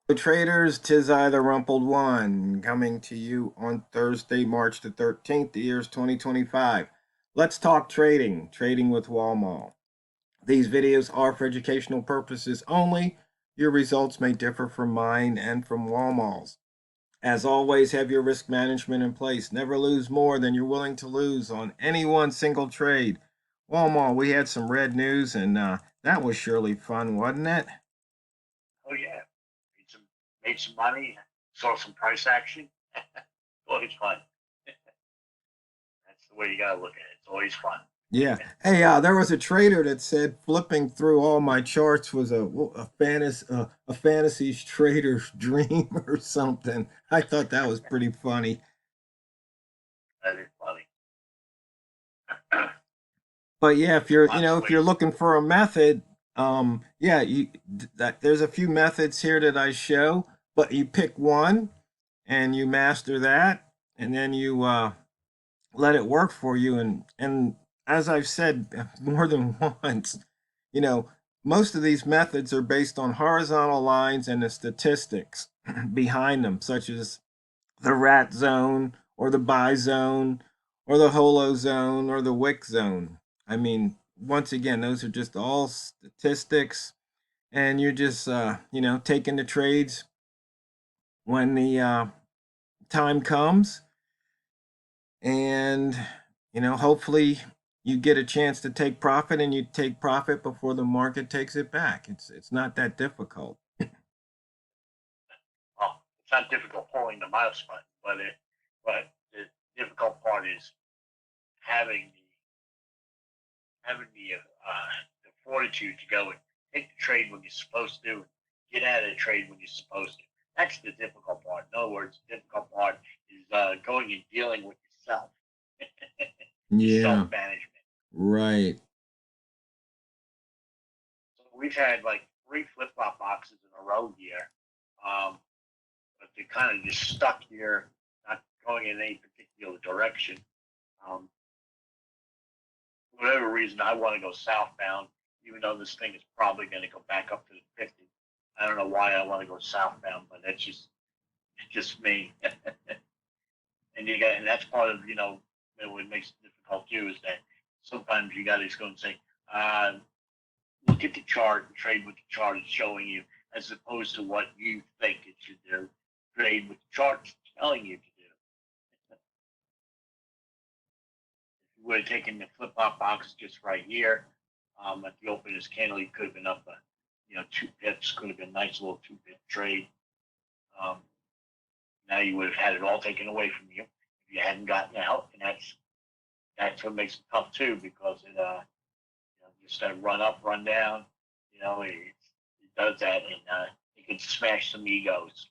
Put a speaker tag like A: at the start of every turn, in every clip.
A: Hello, traders, tis I, the Rumpled One, coming to you on Thursday, March the 13th. The year's 2025. Let's talk trading with Walmal. These videos are for educational purposes only. Your results may differ from mine and from Walmal's. As always, have your risk management in place. Never lose more than you're willing to lose on any one single trade. Walmal, we had some red news, and that was surely fun, wasn't it?
B: Oh yeah, made some made some money, saw some price action. Always fun. That's the way you gotta look at it. It's always fun.
A: Yeah. Hey, there was a trader that said flipping through all my charts was a fantasy trader's dream or something. I thought that was pretty funny.
B: That is funny.
A: But yeah,
B: Lots of
A: if you're
B: ways.
A: looking for a method, yeah, there's a few methods here that I show, but you pick one and you master that, and then you let it work for you. And as I've said more than once, you know, most of these methods are based on horizontal lines and the statistics behind them, such as the rat zone or the buy zone or the holo zone or the wick zone. I mean, once again, those are just all statistics, and you're just taking the trades when the time comes, and hopefully you get a chance to take profit, and you take profit before the market takes it back. It's not that difficult.
B: Well, it's not difficult pulling the mouse button, but the difficult part is having the fortitude to go and take the trade when you're supposed to, get out of the trade when you're supposed to. That's the difficult part. In other words, the difficult part is going and dealing with yourself, your self
A: Yeah,
B: management.
A: right.
B: So we've had like three flip flop boxes in a row here, but they kind of just stuck here, not going in any particular direction. Um, for whatever reason, I want to go southbound, even though this thing is probably going to go back up to the 50. I don't know why I want to go southbound, but that's just me. And that's part of what makes it difficult too is that sometimes you got to just go and say, uh, look at the chart and trade what the chart is showing you, as opposed to what you think it should do. Trade what the chart's telling you to do. If you would have taken the flip flop box just right here, at the open of this candle, you could have been up, 2 pips. Could have been a nice little 2 pip trade. Um, Now you would have had it all taken away from you if you hadn't gotten out, and that's what makes it tough too, because just that run up, run down, it does that, and it can smash some egos.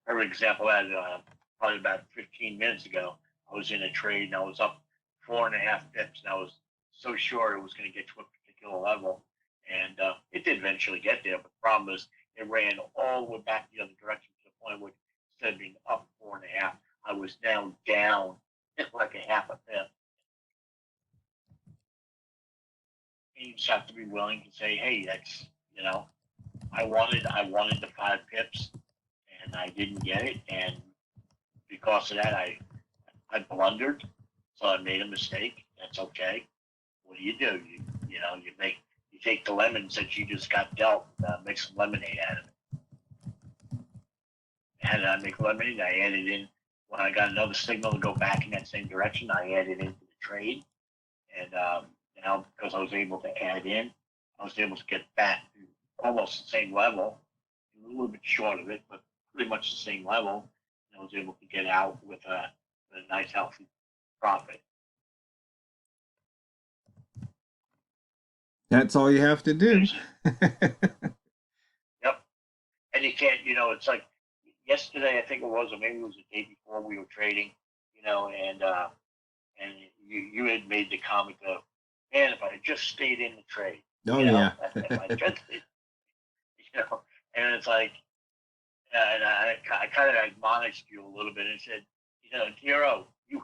B: Perfect example of that, probably about 15 minutes ago, I was in a trade and I was up 4.5 pips, and I was so sure it was going to get to a particular level, and it did eventually get there. But the problem is, it ran all the way back the other direction to the point where instead of being up 4.5, I was now down like a half a pip. And you just have to be willing to say, hey, that's I wanted the 5 pips, and I didn't get it, and because of that, I blundered, so I made a mistake. That's okay. What do? You take the lemons that you just got dealt, make some lemonade out of it. And I make lemonade. I added in when I got another signal to go back in that same direction. I added into the trade, and now because I was able to add in, I was able to get back to almost the same level, a little bit short of it, but pretty much the same level. And I was able to get out with a nice healthy profit.
A: That's all you have to do.
B: Because yep, and you can't, it's like yesterday, I think it was, or maybe it was the day before we were trading, and you had made the comment of, man, if I had just stayed in the trade,
A: Oh
B: you know,
A: yeah.
B: if I just, and it's like, and I kind of admonished you a little bit and said, Hero, you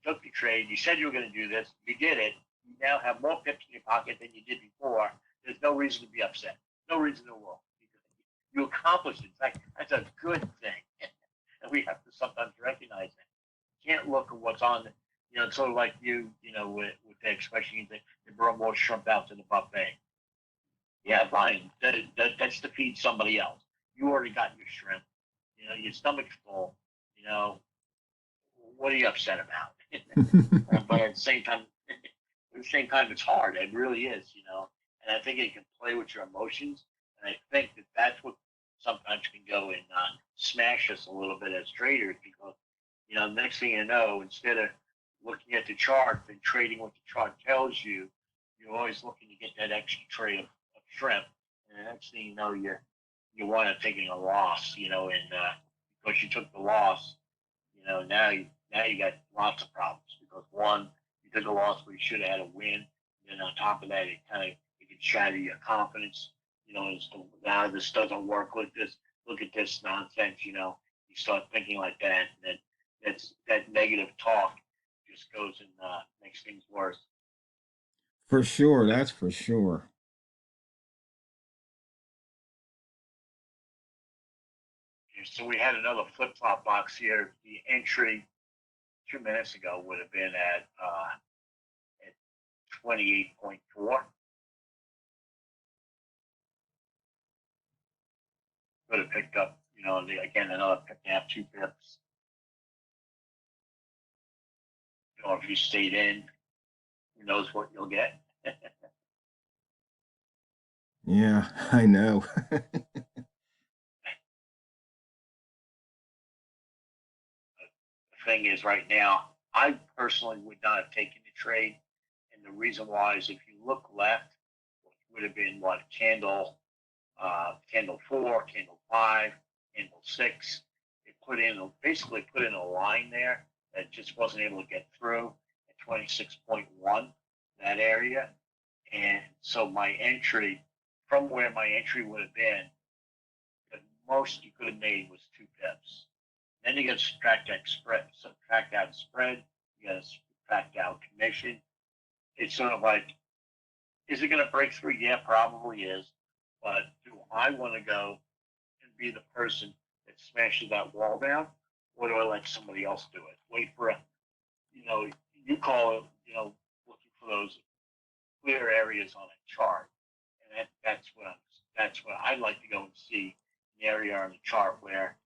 B: took the trade, you said you were going to do this, you did it, you now have more pips in your pocket than you did before. There's no reason to be upset, no reason in the world. You accomplished it. That's a good thing. And we have to sometimes recognize that. You can't look at what's on, it's sort of like with the expression, you think, they brought more shrimp out to the buffet. Yeah, fine. That's to feed somebody else. You already got your shrimp. Your stomach's full. You know, what are you upset about? But at the same time, it's hard. It really is. And I think it can play with your emotions. And I think that that's what sometimes can go and smash us a little bit as traders because, next thing you know, instead of looking at the chart and trading what the chart tells you, you're always looking to get that extra tray of shrimp. And the next thing you wind up taking a loss, and because you took the loss, now you got lots of problems because one, you took a loss where you should have had a win. And then on top of that, it can shatter your confidence. As to now this doesn't work. Look at this nonsense. You start thinking like that, and then that negative talk just goes and makes things worse.
A: For sure, that's for sure.
B: So we had another flip flop box here. The entry 2 minutes ago would have been at 28.4. Could have picked up, again, another picking up 2 pips. Or if you stayed in, who knows what you'll get. The
A: Yeah, I know.
B: thing is, right now, I personally would not have taken the trade. And the reason why is if you look left, it would have been what candle 4, candle 5, candle 6. It basically put in a line there that just wasn't able to get through at 26.1, that area. And so my entry, from where my entry would have been, the most you could have made was 2 pips. Then you got to subtract out spread, you got to subtract out commission. It's sort of like, is it going to break through? Yeah, probably is. But do I want to go and be the person that smashes that wall down, or do I let somebody else do it? Wait for you know, you call it, looking for those clear areas on a chart, and that's what I'd like to go and see an area on the chart where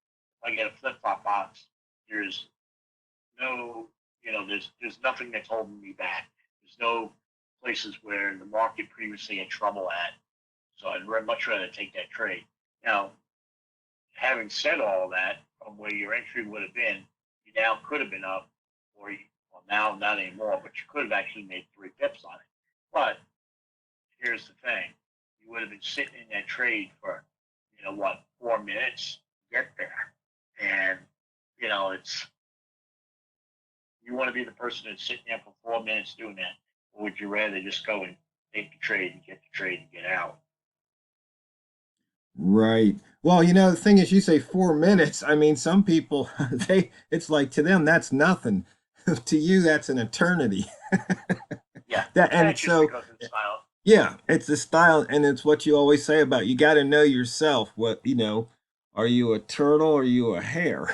B: if I get a flip flop box, there's no, there's nothing that's holding me back. There's no places where the market previously had trouble at. So I'd much rather take that trade. Now, having said all that, from where your entry would have been, you now could have been up, well, now not anymore, but you could have actually made 3 pips on it. But here's the thing: you would have been sitting in that trade for, 4 minutes to get there, and it's you want to be the person that's sitting there for 4 minutes doing that, or would you rather just go and take the trade and get the trade and get out?
A: Right. Well, the thing is, you say 4 minutes. I mean, some people, it's like to them, that's nothing. To you, that's an eternity.
B: Yeah,
A: And
B: that's just
A: so,
B: because of the style.
A: yeah, it's the style, and it's what you always say about you got to know yourself. Are you a turtle or are you a hare?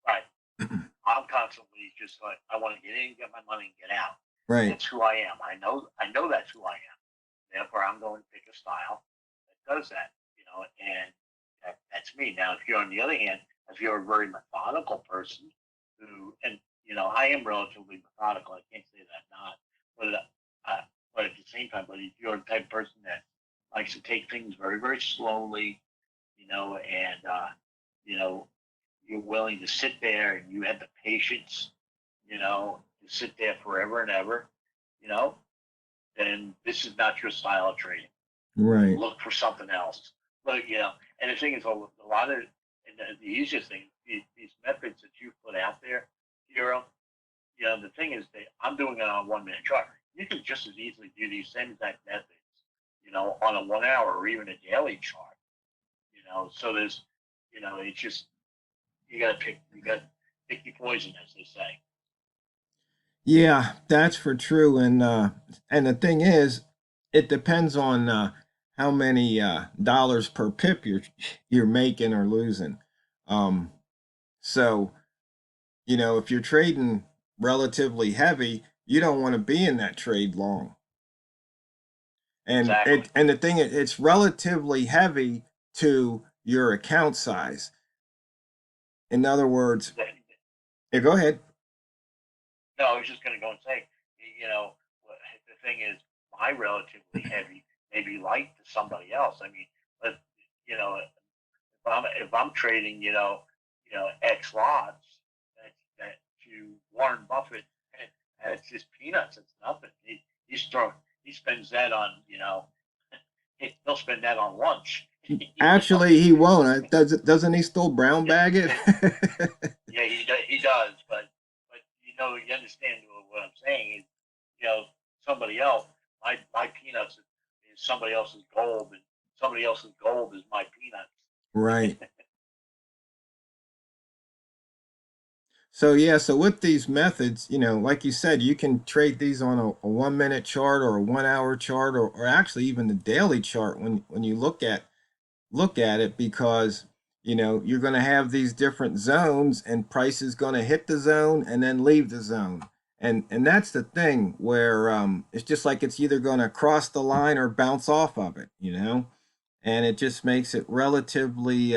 B: Right. I'm constantly just like I want to get in, get my money, and get out.
A: Right.
B: That's who I am. I know that's who I am. Therefore, I'm going to pick a style that does that. And that's me. Now, if you're on the other hand, if you're a very methodical person and I am relatively methodical. I can't say that not, but at the same time, but if you're the type of person that likes to take things very, very slowly, and you know, you're willing to sit there and you have the patience, to sit there forever and ever, you know, then this is not your style of trading.
A: Right.
B: Look for something else. But and the thing is, a lot of and the easiest thing, these methods that you put out there, Hero, the thing is that I'm doing it on a 1 minute chart. You can just as easily do these same exact methods, on a 1 hour or even a daily chart. So there's, it's just you got to pick your poison, as they say.
A: Yeah, that's for true. And the thing is, it depends on how many dollars per pip you're making or losing. Um, so if you're trading relatively heavy, you don't want to be in that trade long. And
B: Exactly.
A: the thing it's relatively heavy to your account size. In other words, yeah, go ahead.
B: No, I was just going to go and say, you know, the thing is, my relatively heavy may be light to somebody else. I mean, but you know, if I'm trading, X lots, that to Warren Buffett, it's just peanuts. It's nothing. He spends that on, he'll spend that on lunch.
A: Actually, he won't. Doesn't he still brown bag it?
B: Yeah, he does, but you understand what I'm saying is, you know, somebody else, my peanuts is somebody else's gold, and somebody else's gold is my peanuts.
A: Right. So yeah, so with these methods, like you said, you can trade these on a 1 minute chart or a 1 hour chart, or actually even the daily chart when you look at it, because you're going to have these different zones, and price is going to hit the zone and then leave the zone. And that's the thing where it's just like it's either going to cross the line or bounce off of it. And it just makes it relatively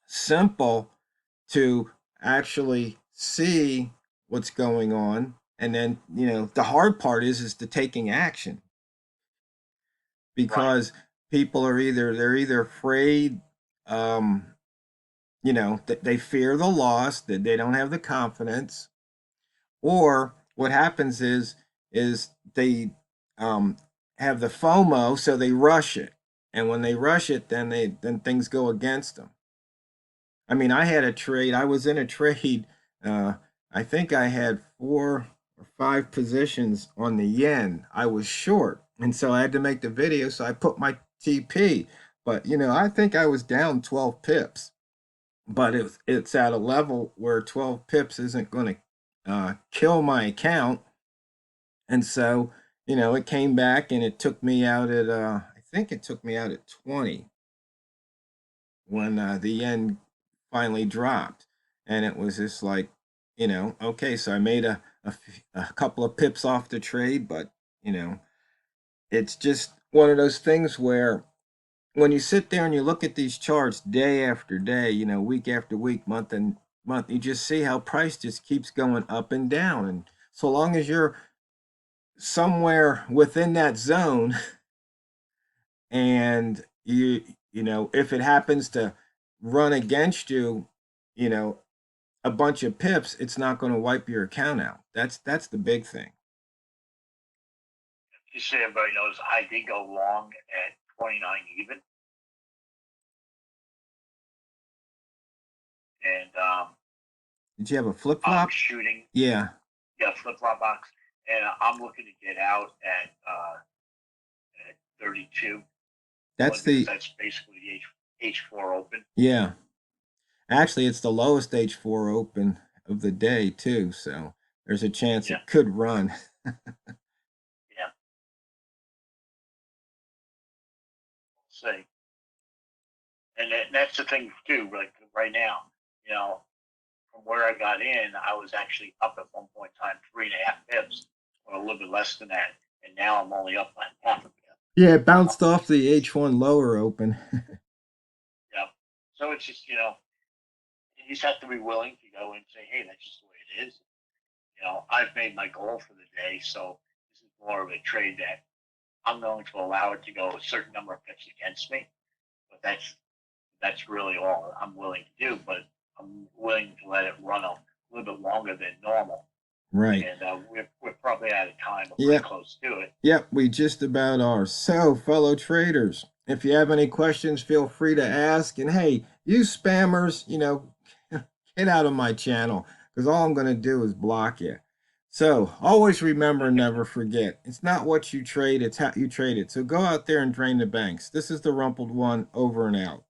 A: simple to actually see what's going on. And then the hard part is the taking action,
B: Right.
A: because people are either afraid, um that they fear the loss, that they don't have the confidence, or what happens is they um have the FOMO, so they rush it. And when they rush it, then things go against them. I mean, I was in a trade. uh I think I had 4 or 5 positions on the yen. I was short, and so I had to make the video, so I put my TP. But I think I was down 12 pips, but it's at a level where 12 pips isn't going to kill my account. And so it came back, and it took me out at I think it took me out at 20 when the yen finally dropped. And it was just like, okay, so I made a couple of pips off the trade. But it's just one of those things where when you sit there and you look at these charts day after day, week after week, month and month, you just see how price just keeps going up and down. And so long as you're somewhere within that zone, and if it happens to run against you, you know, a bunch of pips, it's not going to wipe your account out. That's the big thing.
B: Just so everybody knows, I did go long at 29 even, and
A: Did you have a flip
B: I'm
A: flop?
B: shooting,
A: Yeah,
B: yeah, flip flop box, and I'm looking to get out at 32, only
A: that's
B: because
A: the
B: that's basically the H4 open.
A: yeah. Actually, it's the lowest H4 open of the day too, so there's a chance
B: Yeah,
A: it could run.
B: yeah. See, and that's the thing too. Like right now, you know, from where I got in, I was actually up at one point in time 3.5 pips, or a little bit less than that, and now I'm only up by half a pip.
A: Yeah, it
B: You know,
A: bounced off the H1 lower open.
B: yeah. So it's just you just have to be willing to go and say, hey, that's just the way it is. I've made my goal for the day, so this is more of a trade that I'm going to allow it to go a certain number of pips against me, but that's really all I'm willing to do. But I'm willing to let it run a little bit longer than normal,
A: Right.
B: and we're probably out of time. We're pretty
A: Yep.
B: close to it.
A: Yep, we just about are. So, fellow traders, if you have any questions, feel free to ask. And hey, you spammers, get out of my channel, because all I'm going to do is block you. So, always remember, never forget, it's not what you trade, it's how you trade it. So, go out there and drain the banks. This is the Rumpled One, over and out.